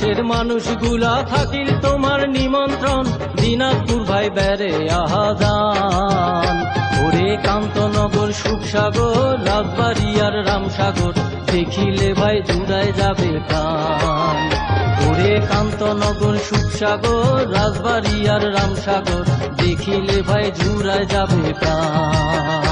দেশের মানুষগুলা থাকিল তোমার নিমন্ত্রণ দিনাজপুর ভাই বেড়ে আহাজান। ওরে কান্তনগর সুখসাগর রাজবাড়ি আর রামসাগর দেখিলে ভাই জুড়ায় যাবে প্রাণ। ওরে কান্তনগর সুখসাগর রাজবাড়ি আর রামসাগর দেখিলে ভাই জুড়ায় যাবে প্রাণ।